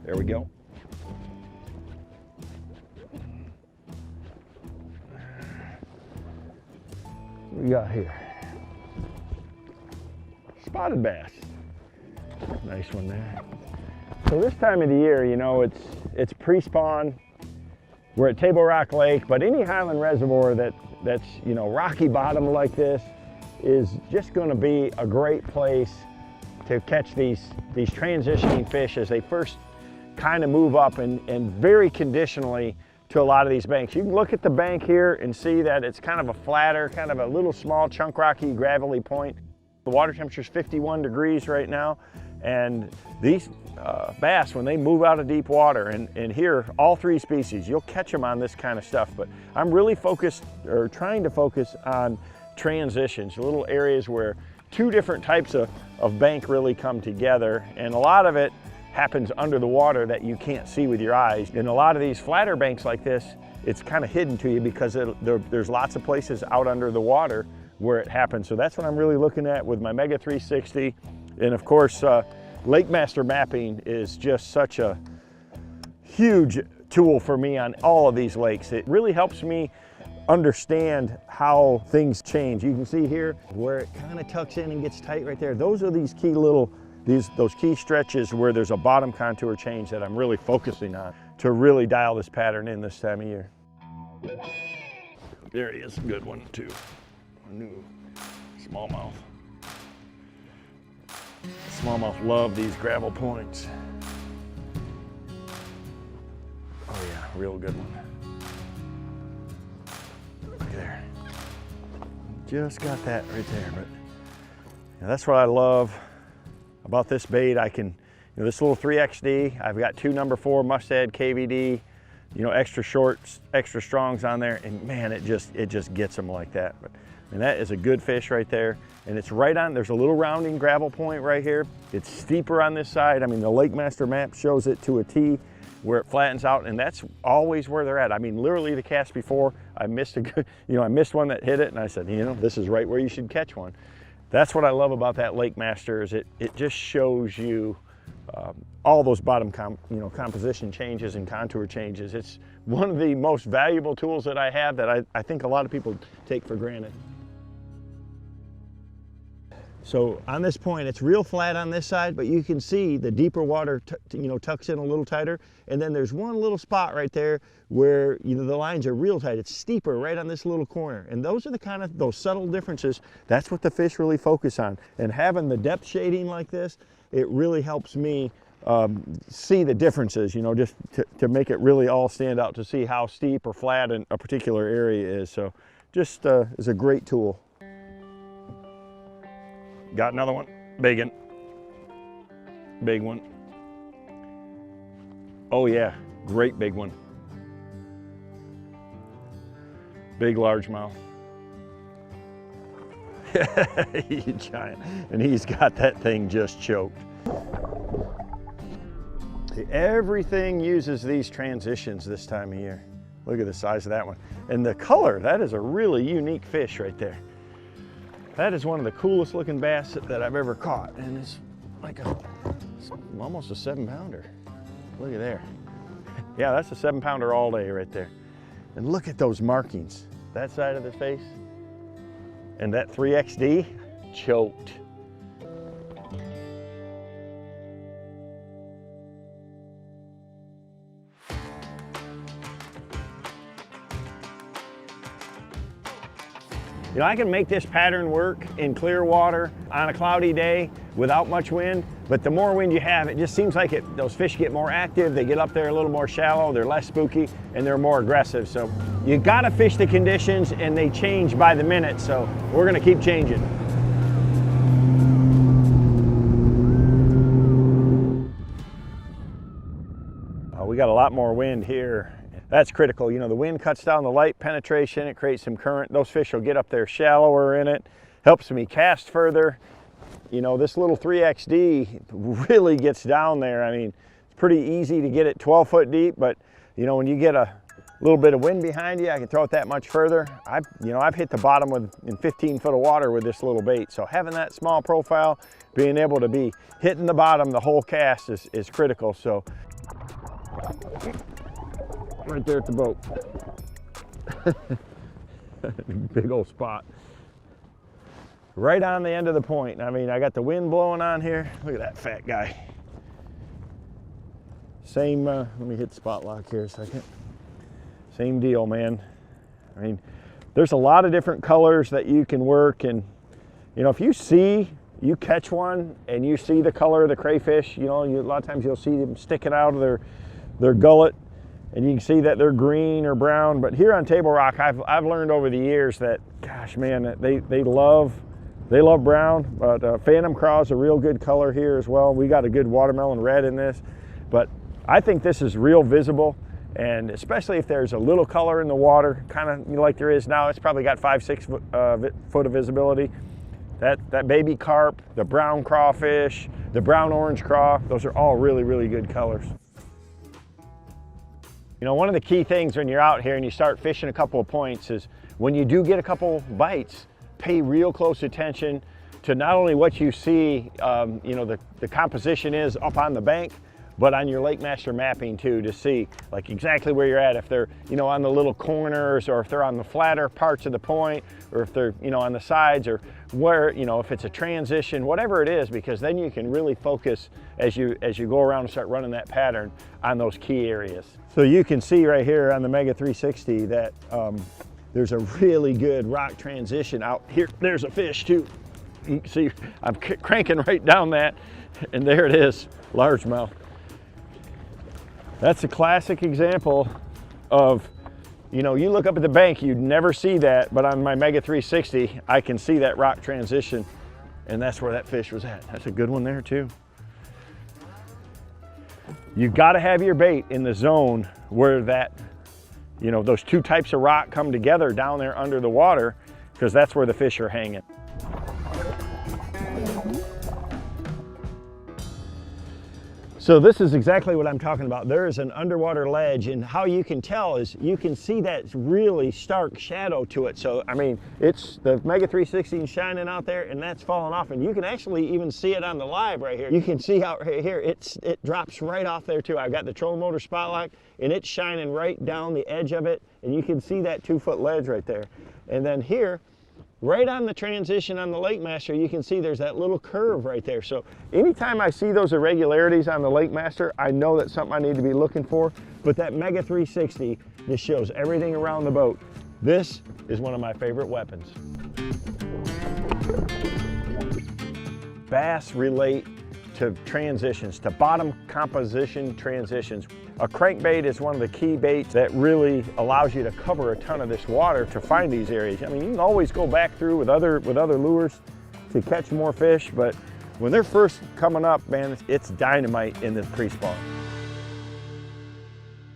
There we go. What we got here? Spotted bass. Nice one there. So this time of the year, you know, it's pre-spawn. We're at Table Rock Lake, but any highland reservoir that's, you know, rocky bottom like this is just going to be a great place to catch these transitioning fish as they first kind of move up and very conditionally to a lot of these banks. You can look at the bank here and see that it's kind of a flatter, kind of a little small chunk rocky gravelly point. The water temperature is 51 degrees right now, and these bass, when they move out of deep water, and here, all three species, you'll catch them on this kind of stuff, but I'm really focused, or trying to focus on transitions, little areas where two different types of bank really come together, and a lot of it happens under the water that you can't see with your eyes. In a lot of these flatter banks like this, it's kind of hidden to you because there's lots of places out under the water where it happens. So that's what I'm really looking at with my Mega 360. And of course, Lake Master mapping is just such a huge tool for me on all of these lakes. It really helps me understand how things change. You can see here where it kind of tucks in and gets tight right there. Those are these key little, those key stretches where there's a bottom contour change that I'm really focusing on to really dial this pattern in this time of year. There he is, good one too. A new smallmouth. Smallmouth love these gravel points. Oh yeah, real good one. Look there. Just got that right there, but yeah, that's what I love about this bait. I can, you know, this little 3XD, I've got two number 4 Mustad KVD, you know, extra shorts, extra strongs on there, and man, it just gets them like that. But, and that is a good fish right there. And it's right on, there's a little rounding gravel point right here. It's steeper on this side. I mean, the Lake Master map shows it to a T where it flattens out, and that's always where they're at. I mean, literally the cast before, I missed a good, you know, I missed one that hit it, and I said, you know, this is right where you should catch one. That's what I love about that Lake Master, is it just shows you all those bottom composition changes and contour changes. It's one of the most valuable tools that I have that I think a lot of people take for granted. So on this point, it's real flat on this side, but you can see the deeper water tucks in a little tighter. And then there's one little spot right there where, you know, the lines are real tight. It's steeper right on this little corner. And those are the kind of, those subtle differences. That's what the fish really focus on. And having the depth shading like this, it really helps me see the differences, you know, just to make it really all stand out, to see how steep or flat in a particular area is. So just is a great tool. Got another one, big one, big one. Oh yeah, great big one. Big largemouth. He's giant, and he's got that thing just choked. Everything uses these transitions this time of year. Look at the size of that one. And the color, that is a really unique fish right there. That is one of the coolest looking bass that I've ever caught. And it's like it's almost a 7-pounder. Look at there. Yeah, that's a 7-pounder all day right there. And look at those markings. That side of the face and that 3XD choked. You know, I can make this pattern work in clear water on a cloudy day without much wind, but the more wind you have, it just seems like those fish get more active, they get up there a little more shallow, they're less spooky, and they're more aggressive. So you gotta fish the conditions, and they change by the minute, so we're gonna keep changing. We got a lot more wind here. That's critical. You know, the wind cuts down the light penetration, it creates some current. Those fish will get up there shallower in it, helps me cast further. You know, this little 3XD really gets down there. I mean, it's pretty easy to get it 12 foot deep, but you know, when you get a little bit of wind behind you, I can throw it that much further. I've hit the bottom in 15 foot of water with this little bait. So having that small profile, being able to be hitting the bottom the whole cast is critical. So Right there at the boat. Big old spot. Right on the end of the point. I mean, I got the wind blowing on here. Look at that fat guy. Same, let me hit spot lock here a second. Same deal, man. I mean, there's a lot of different colors that you can work, and you know, if you catch one and you see the color of the crayfish, you know, a lot of times you'll see them sticking out of their gullet, and you can see that they're green or brown. But here on Table Rock, I've learned over the years that, gosh, man, they love brown. But Phantom Craw is a real good color here as well. We got a good watermelon red in this, but I think this is real visible. And especially if there's a little color in the water, kind of like there is now, it's probably got 5-6 foot of visibility. That baby carp, the brown crawfish, the brown orange craw, those are all really, really good colors. You know, one of the key things when you're out here and you start fishing a couple of points is when you do get a couple bites, pay real close attention to not only what you see, you know, the composition is up on the bank, but on your Lake Master mapping too, to see like exactly where you're at, if they're, you know, on the little corners, or if they're on the flatter parts of the point, or if they're, you know, on the sides, or where, you know, if it's a transition, whatever it is, because then you can really focus as you go around and start running that pattern on those key areas. So you can see right here on the Mega 360 that there's a really good rock transition out here. There's a fish too. You can see I'm cranking right down that, and there it is, largemouth. That's a classic example of, you know, you look up at the bank, you'd never see that, but on my Mega 360, I can see that rock transition, and that's where that fish was at. That's a good one there too. You gotta have your bait in the zone where that, you know, those two types of rock come together down there under the water, because that's where the fish are hanging. So this is exactly what I'm talking about. There is an underwater ledge, and how you can tell is you can see that really stark shadow to it. So, I mean, it's the Mega 360 shining out there, and that's falling off, and you can actually even see it on the live right here. You can see out right here, it drops right off there too. I've got the trolling motor spotlight, and it's shining right down the edge of it, and you can see that 2-foot ledge right there. And then here, right on the transition on the Lake Master, you can see there's that little curve right there. So anytime I see those irregularities on the Lake Master, I know that's something I need to be looking for. But that Mega 360 just shows everything around the boat. This is one of my favorite weapons. Bass relate to transitions, to bottom composition transitions. A crankbait is one of the key baits that really allows you to cover a ton of this water to find these areas. I mean, you can always go back through with other lures to catch more fish, but when they're first coming up, man, it's dynamite in the pre-spawn.